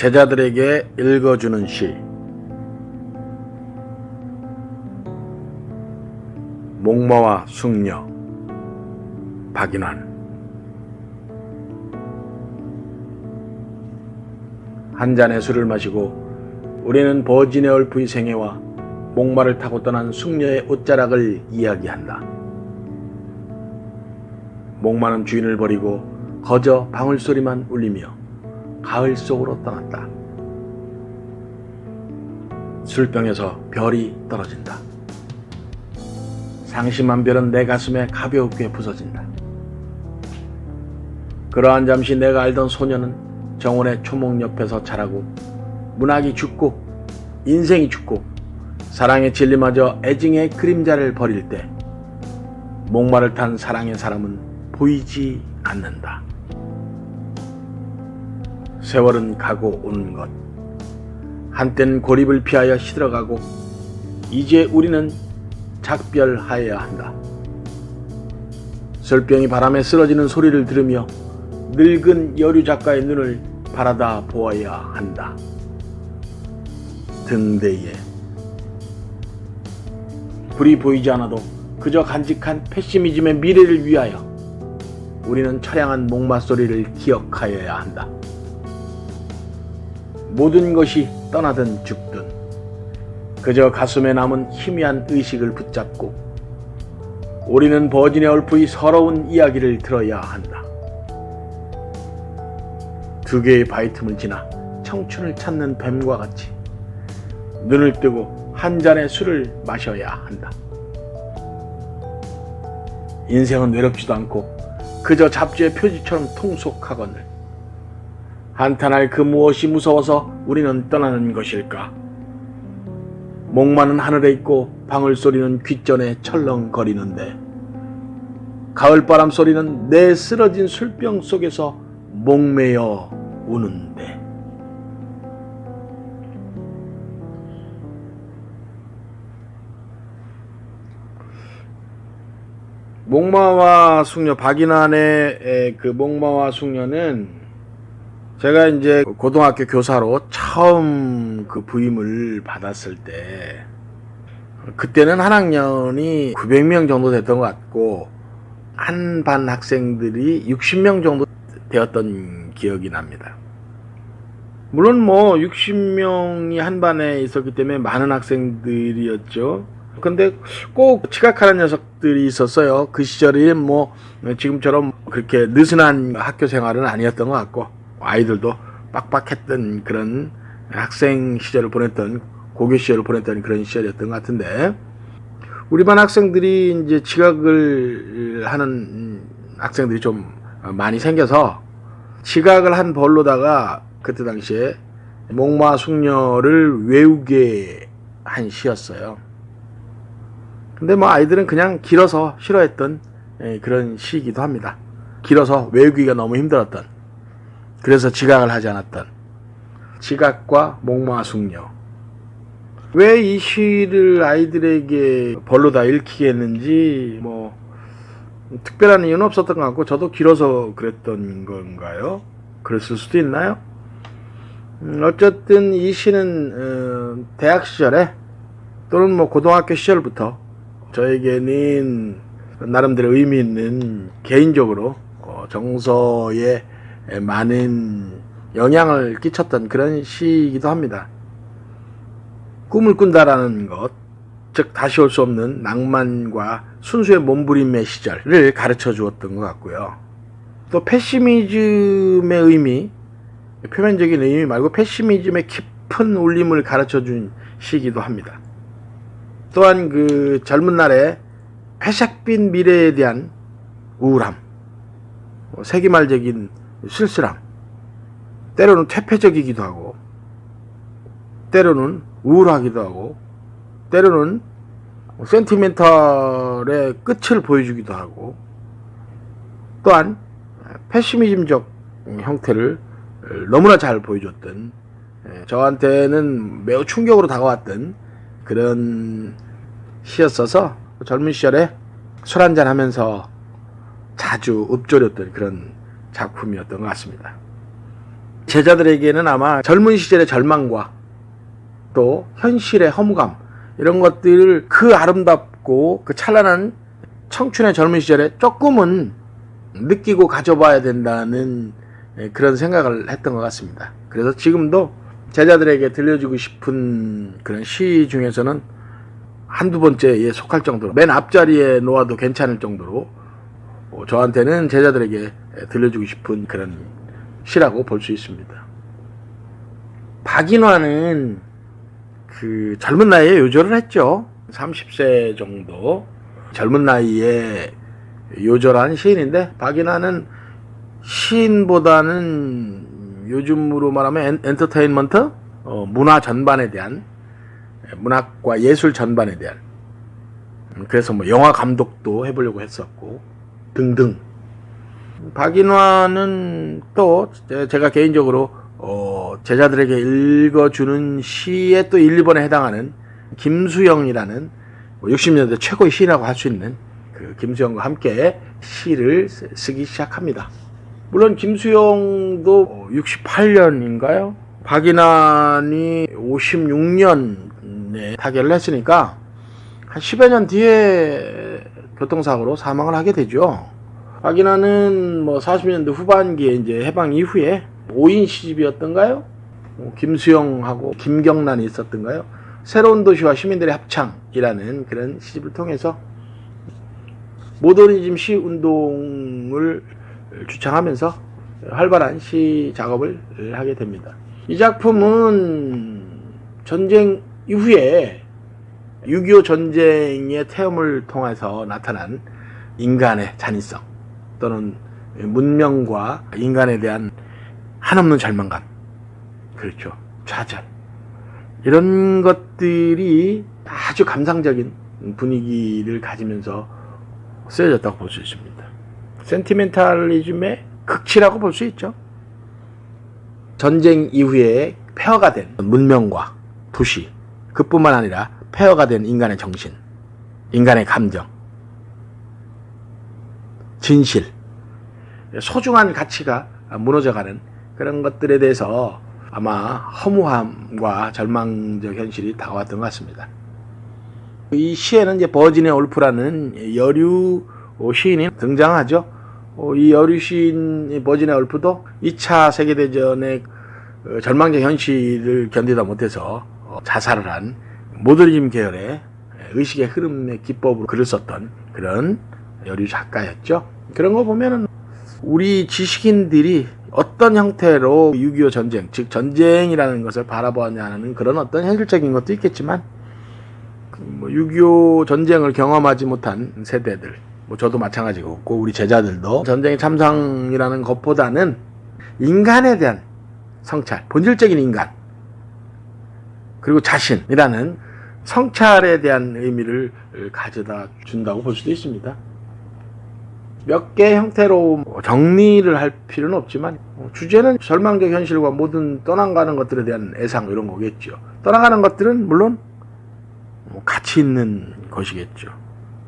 제자들에게 읽어주는 시. 목마와 숙녀, 박인환. 한 잔의 술을 마시고 우리는 버진의 얼프의 생애와 목마를 타고 떠난 숙녀의 옷자락을 이야기한다. 목마는 주인을 버리고 거저 방울소리만 울리며 가을 속으로 떠났다. 술병에서 별이 떨어진다. 상심한 별은 내 가슴에 가볍게 부서진다. 그러한 잠시 내가 알던 소녀는 정원의 초목 옆에서 자라고 문학이 죽고 인생이 죽고 사랑의 진리마저 애증의 그림자를 버릴 때 목마를 탄 사랑의 사람은 보이지 않는다. 세월은 가고 오는 것. 한때는 고립을 피하여 시들어가고 이제 우리는 작별하여야 한다. 술병이 바람에 쓰러지는 소리를 들으며 늙은 여류 작가의 눈을 바라다 보아야 한다. 등대에 불이 보이지 않아도 그저 간직한 패시미즘의 미래를 위하여 우리는 처량한 목마 소리를 기억하여야 한다. 모든 것이 떠나든 죽든 그저 가슴에 남은 희미한 의식을 붙잡고 우리는 버진의 얼프의 서러운 이야기를 들어야 한다. 두 개의 바위 틈을 지나 청춘을 찾는 뱀과 같이 눈을 뜨고 한 잔의 술을 마셔야 한다. 인생은 외롭지도 않고 그저 잡지의 표지처럼 통속하거늘 한탄할 그 무엇이 무서워서 우리는 떠나는 것일까? 목마는 하늘에 있고 방울소리는 귓전에 철렁거리는데 가을바람 소리는 내 쓰러진 술병 속에서 목매여 우는데. 목마와 숙녀, 박인환의 그 목마와 숙녀는 제가 이제 고등학교 교사로 처음 그 부임을 받았을 때 그때는 한 학년이 900명 정도 됐던 것 같고 한 반 학생들이 60명 정도 되었던 기억이 납니다. 물론 뭐 60명이 한 반에 있었기 때문에 많은 학생들이었죠. 근데 꼭 지각하는 녀석들이 있었어요. 그 시절이 뭐 지금처럼 그렇게 느슨한 학교 생활은 아니었던 것 같고 아이들도 빡빡했던 그런 학생 시절을 보냈던 고교 시절을 보냈던 그런 시절이었던 것 같은데 우리 반 학생들이 이제 지각을 하는 학생들이 좀 많이 생겨서 지각을 한 벌로다가 그때 당시에 목마 숙녀를 외우게 한 시였어요. 근데 뭐 아이들은 그냥 길어서 싫어했던 그런 시이기도 합니다. 길어서 외우기가 너무 힘들었던, 그래서 지각을 하지 않았던 지각과 목마 숙녀. 왜 이 시를 아이들에게 벌로 다 읽히게 했는지 뭐 특별한 이유는 없었던 것 같고 저도 길어서 그랬던 건가요? 그랬을 수도 있나요? 어쨌든 이 시는 대학 시절에 또는 뭐 고등학교 시절부터 저에게는 나름대로 의미 있는 개인적으로 정서에 많은 영향을 끼쳤던 그런 시이기도 합니다. 꿈을 꾼다라는 것, 즉 다시 올 수 없는 낭만과 순수의 몸부림의 시절을 가르쳐 주었던 것 같고요. 또 패시미즘의 의미, 표면적인 의미 말고 패시미즘의 깊은 울림을 가르쳐 준 시이기도 합니다. 또한 그 젊은 날의 회색빛 미래에 대한 우울함, 세기말적인 쓸쓸함, 때로는 퇴폐적이기도 하고 때로는 우울하기도 하고 때로는 센티멘털의 끝을 보여주기도 하고 또한 패시미즘적 형태를 너무나 잘 보여줬던, 저한테는 매우 충격으로 다가왔던 그런 시였어서 젊은 시절에 술 한잔 하면서 자주 읊조렸던 그런 작품이었던 것 같습니다. 제자들에게는 아마 젊은 시절의 절망과 또 현실의 허무감, 이런 것들을 그 아름답고 그 찬란한 청춘의 젊은 시절에 조금은 느끼고 가져봐야 된다는 그런 생각을 했던 것 같습니다. 그래서 지금도 제자들에게 들려주고 싶은 그런 시 중에서는 한두 번째에 속할 정도로, 맨 앞자리에 놓아도 괜찮을 정도로 저한테는 제자들에게 들려주고 싶은 그런 시라고 볼 수 있습니다. 박인환은 그 젊은 나이에 요절을 했죠. 30세 정도 젊은 나이에 요절한 시인인데, 박인환은 시인보다는 요즘으로 말하면 엔터테인먼트, 문화 전반에 대한, 문학과 예술 전반에 대한, 그래서 뭐 영화 감독도 해보려고 했었고 등등. 박인환은 또 제가 개인적으로 제자들에게 읽어주는 시의 또 1, 2번에 해당하는 김수영이라는 60년대 최고의 시인이라고 할 수 있는 그 김수영과 함께 시를 쓰기 시작합니다. 물론 김수영도 68년인가요? 박인환이 56년에 타결을 했으니까 한 10여 년 뒤에 교통사고로 사망을 하게 되죠. 박인환은 뭐 40년대 후반기에 이제 해방 이후에 5인 시집이었던가요? 김수영하고 김경란이 있었던가요? 새로운 도시와 시민들의 합창이라는 그런 시집을 통해서 모더니즘 시 운동을 주창하면서 활발한 시 작업을 하게 됩니다. 이 작품은 전쟁 이후에 6.25 전쟁의 태움을 통해서 나타난 인간의 잔인성, 또는 문명과 인간에 대한 한없는 절망감, 그렇죠, 좌절, 이런 것들이 아주 감상적인 분위기를 가지면서 쓰여졌다고 볼 수 있습니다. 센티멘탈리즘의 극치라고 볼 수 있죠. 전쟁 이후에 폐허가 된 문명과 도시, 그뿐만 아니라 폐허가 된 인간의 정신, 인간의 감정, 진실, 소중한 가치가 무너져가는 그런 것들에 대해서 아마 허무함과 절망적 현실이 다가왔던 것 같습니다. 이 시에는 이제 버지니아 울프라는 여류 시인이 등장하죠. 이 여류 시인 버지니아 울프도 2차 세계대전의 절망적 현실을 견디다 못해서 자살을 한 모더니즘 계열의 의식의 흐름의 기법으로 글을 썼던 그런 여류 작가였죠. 그런 거 보면은 우리 지식인들이 어떤 형태로 6.25 전쟁, 즉 전쟁이라는 것을 바라보았냐는 그런 어떤 현실적인 것도 있겠지만, 6.25 전쟁을 경험하지 못한 세대들, 저도 마찬가지고 우리 제자들도 전쟁의 참상이라는 것보다는 인간에 대한 성찰, 본질적인 인간, 그리고 자신이라는 성찰에 대한 의미를 가져다 준다고 볼 수도 있습니다. 몇 개 형태로 정리를 할 필요는 없지만, 주제는 절망적 현실과 모든 떠나가는 것들에 대한 애상, 이런 거겠죠. 떠나가는 것들은 물론 가치 있는 것이겠죠.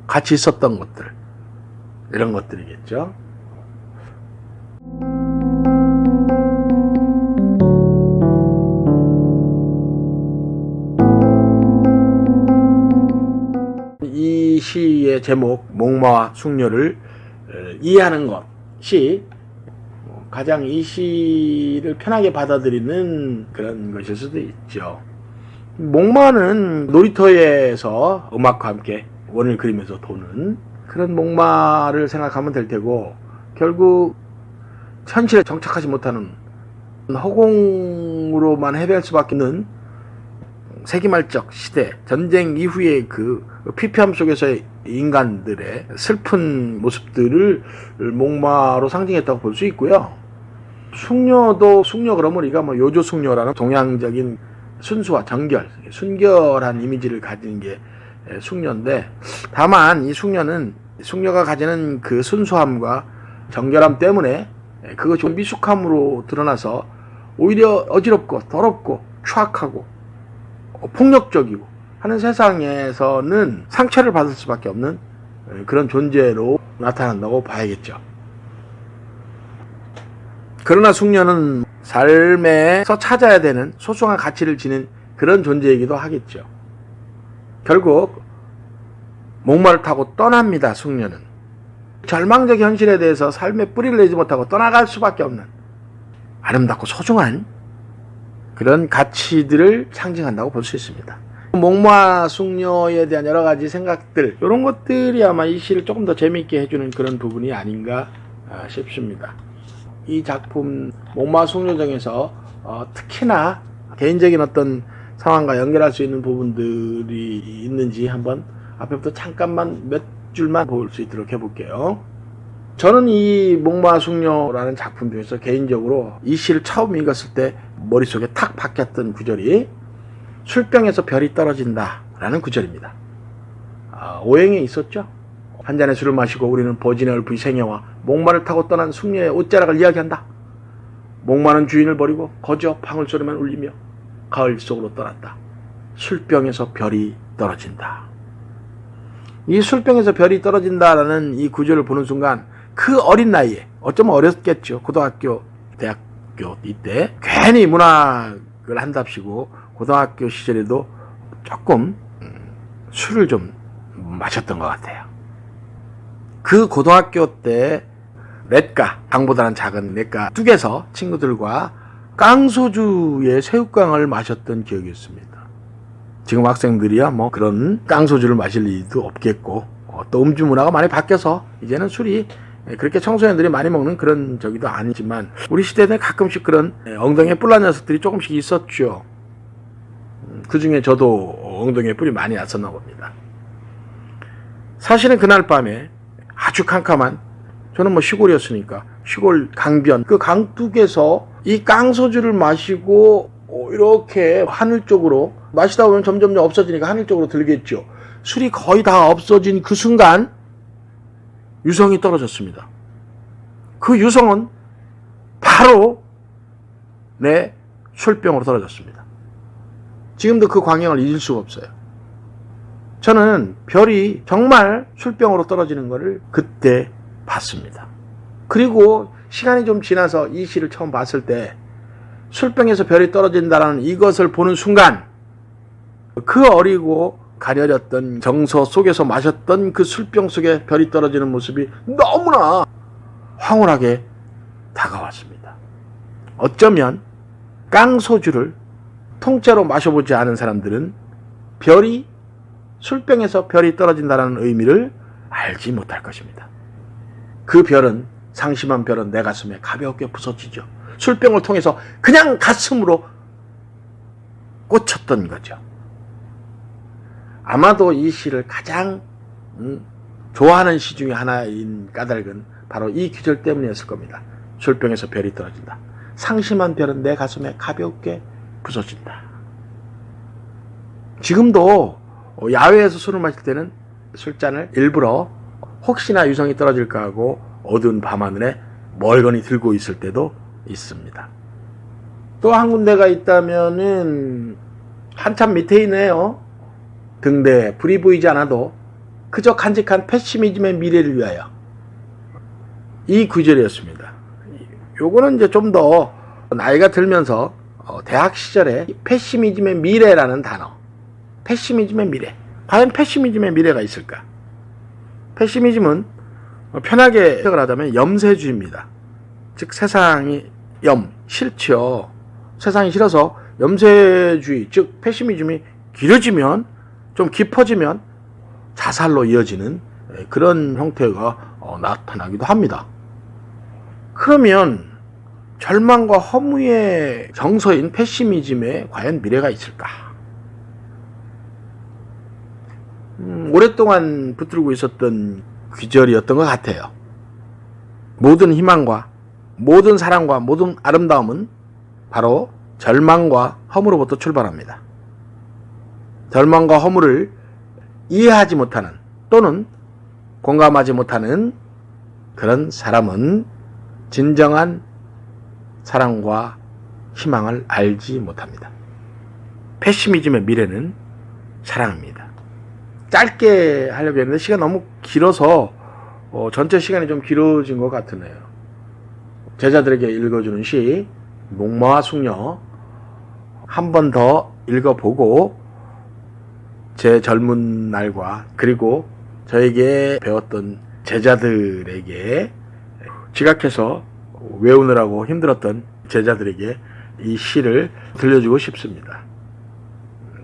가치 있었던 것들, 이런 것들이겠죠. 이 시의 제목 목마와 숙녀를 이해하는 것이 가장 이 시를 편하게 받아들이는 그런 것일 수도 있죠. 목마는 놀이터에서 음악과 함께 원을 그리면서 도는 그런 목마를 생각하면 될 테고, 결국 현실에 정착하지 못하는 허공으로만 해배할 수밖에 없는 세기말적 시대, 전쟁 이후의 그 피폐함 속에서의 인간들의 슬픈 모습들을 목마로 상징했다고 볼 수 있고요. 숙녀도 숙녀 그러면 우리가 요조 숙녀라는 동양적인 순수와 정결, 순결한 이미지를 가진 게 숙녀인데, 다만 이 숙녀는 숙녀가 가지는 그 순수함과 정결함 때문에 그것이 미숙함으로 드러나서 오히려 어지럽고 더럽고 추악하고 폭력적이고 하는 세상에서는 상처를 받을 수밖에 없는 그런 존재로 나타난다고 봐야겠죠. 그러나 숙녀는 삶에서 찾아야 되는 소중한 가치를 지닌 그런 존재이기도 하겠죠. 결국 목마를 타고 떠납니다. 숙녀는 절망적 현실에 대해서 삶의 뿌리를 내지 못하고 떠나갈 수밖에 없는 아름답고 소중한 그런 가치들을 상징한다고 볼 수 있습니다. 목마 숙녀에 대한 여러 가지 생각들, 이런 것들이 아마 이 시를 조금 더 재미있게 해주는 그런 부분이 아닌가 싶습니다. 이 작품 목마 숙녀정에서 특히나 개인적인 어떤 상황과 연결할 수 있는 부분들이 있는지 한번 앞에부터 잠깐만 몇 줄만 볼 수 있도록 해볼게요. 저는 이 목마 숙녀라는 작품 중에서 개인적으로 이 시를 처음 읽었을 때 머릿속에 탁 박혔던 구절이 술병에서 별이 떨어진다 라는 구절입니다. 오행에 있었죠. 한 잔의 술을 마시고 우리는 버진의 얼굴이 생애와 목마를 타고 떠난 숙녀의 옷자락을 이야기한다. 목마는 주인을 버리고 거저 방울소리만 울리며 가을 속으로 떠났다. 술병에서 별이 떨어진다. 이 술병에서 별이 떨어진다라는 이 구절을 보는 순간 그 어린 나이에, 어쩌면 어렸겠죠. 고등학교, 대학교 이때 괜히 문학을 한답시고 고등학교 시절에도 조금 술을 좀 마셨던 것 같아요. 그 고등학교 때 렛가, 강보다는 작은 렛가 뚝에서 친구들과 깡소주의 새우깡을 마셨던 기억이 있습니다. 지금 학생들이야 뭐 그런 깡소주를 마실 일도 없겠고 또 음주 문화가 많이 바뀌어서 이제는 술이 그렇게 청소년들이 많이 먹는 그런 저기도 아니지만 우리 시대에는 가끔씩 그런 엉덩이에 뿔난 녀석들이 조금씩 있었죠. 그 중에 저도 엉덩이에 뿔이 많이 났었나 봅니다. 사실은 그날 밤에 아주 캄캄한, 저는 뭐 시골이었으니까 시골 강변 그 강둑에서 이 깡소주를 마시고 이렇게 하늘 쪽으로 마시다 보면 점점 없어지니까 하늘 쪽으로 들겠죠. 술이 거의 다 없어진 그 순간 유성이 떨어졌습니다. 그 유성은 바로 내 술병으로 떨어졌습니다. 지금도 그 광경을 잊을 수가 없어요. 저는 별이 정말 술병으로 떨어지는 것을 그때 봤습니다. 그리고 시간이 좀 지나서 이 시를 처음 봤을 때 술병에서 별이 떨어진다는 이것을 보는 순간 그 어리고 가려졌던 정서 속에서 마셨던 그 술병 속에 별이 떨어지는 모습이 너무나 황홀하게 다가왔습니다. 어쩌면 깡소주를 통째로 마셔보지 않은 사람들은 별이 술병에서 별이 떨어진다는 의미를 알지 못할 것입니다. 그 별은, 상심한 별은 내 가슴에 가볍게 부서지죠. 술병을 통해서 그냥 가슴으로 꽂혔던 거죠. 아마도 이 시를 가장 좋아하는 시 중에 하나인 까닭은 바로 이 구절 때문이었을 겁니다. 술병에서 별이 떨어진다. 상심한 별은 내 가슴에 가볍게 부서진다. 지금도 야외에서 술을 마실 때는 술잔을 일부러 혹시나 유성이 떨어질까 하고 어두운 밤하늘에 멀거니 들고 있을 때도 있습니다. 또 한 군데가 있다면은 한참 밑에 있네요. 등대에 불이 보이지 않아도 그저 간직한 패시미즘의 미래를 위하여. 이 구절이었습니다. 요거는 이제 좀 더 나이가 들면서 대학 시절에 패시미즘의 미래라는 단어, 패시미즘의 미래, 과연 패시미즘의 미래가 있을까? 패시미즘은 편하게 해석을 하자면 염세주의입니다. 즉 세상이 싫죠. 세상이 싫어서 염세주의, 즉 패시미즘이 길어지면, 좀 깊어지면 자살로 이어지는 그런 형태가 나타나기도 합니다. 그러면 절망과 허무의 정서인 패시미즘에 과연 미래가 있을까? 오랫동안 붙들고 있었던 귀절이었던 것 같아요. 모든 희망과 모든 사랑과 모든 아름다움은 바로 절망과 허무로부터 출발합니다. 절망과 허무를 이해하지 못하는 또는 공감하지 못하는 그런 사람은 진정한 사랑과 희망을 알지 못합니다. 패시미즘의 미래는 사랑입니다. 짧게 하려고 했는데 시간 너무 길어서 전체 시간이 좀 길어진 것 같으네요. 제자들에게 읽어주는 시 목마와 숙녀 한 번 더 읽어보고 제 젊은 날과 그리고 저에게 배웠던 제자들에게 지각해서 외우느라고 힘들었던 제자들에게 이 시를 들려주고 싶습니다.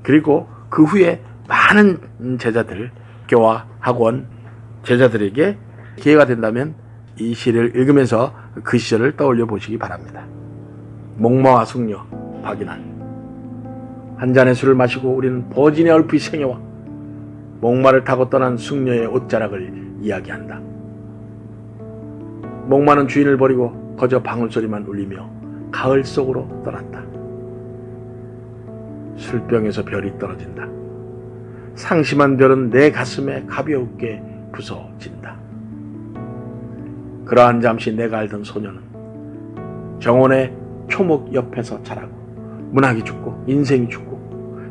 그리고 그 후에 많은 제자들, 교와 학원 제자들에게 기회가 된다면 이 시를 읽으면서 그 시절을 떠올려 보시기 바랍니다. 목마와 숙녀 박인환. 한 잔의 술을 마시고 우리는 버진의 얼핏 생애와 목마를 타고 떠난 숙녀의 옷자락을 이야기한다. 목마는 주인을 버리고 거저 방울소리만 울리며 가을 속으로 떠났다. 술병에서 별이 떨어진다. 상심한 별은 내 가슴에 가볍게 부서진다. 그러한 잠시 내가 알던 소녀는 정원의 초목 옆에서 자라고 문학이 죽고 인생이 죽고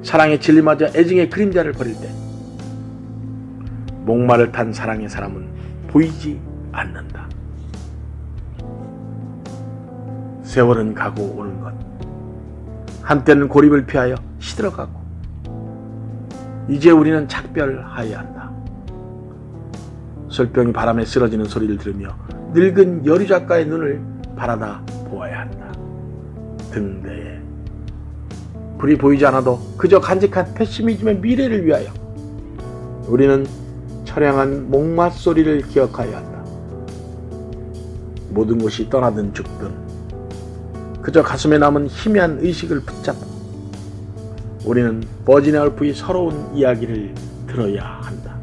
사랑에 진리마저 애증의 그림자를 버릴 때 목마를 탄 사랑의 사람은 보이지 않는다. 세월은 가고 오는 것. 한때는 고립을 피하여 시들어가고 이제 우리는 작별하여야 한다. 술병이 바람에 쓰러지는 소리를 들으며 늙은 여류 작가의 눈을 바라다 보아야 한다. 등대에 불이 보이지 않아도 그저 간직한 패시미즘의 미래를 위하여 우리는 처량한 목마 소리를 기억하여야 한다. 모든 것이 떠나든 죽든 그저 가슴에 남은 희미한 의식을 붙잡고 우리는 버진의 얼프의 서러운 이야기를 들어야 한다.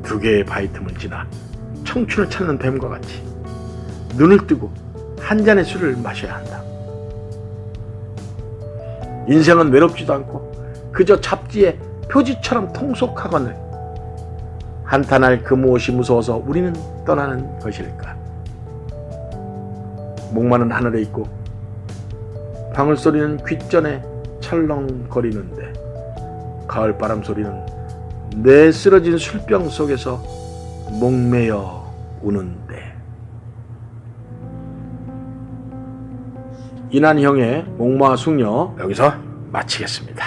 두 개의 바위 틈을 지나 청춘을 찾는 뱀과 같이 눈을 뜨고 한 잔의 술을 마셔야 한다. 인생은 외롭지도 않고 그저 잡지의 표지처럼 통속하거늘 한탄할 그 무엇이 무서워서 우리는 떠나는 것일까? 목마는 하늘에 있고 방울소리는 귓전에 철렁거리는데 가을바람 소리는 내 쓰러진 술병 속에서 목매여 우는데. 이난형의 목마와 숙녀 여기서 마치겠습니다.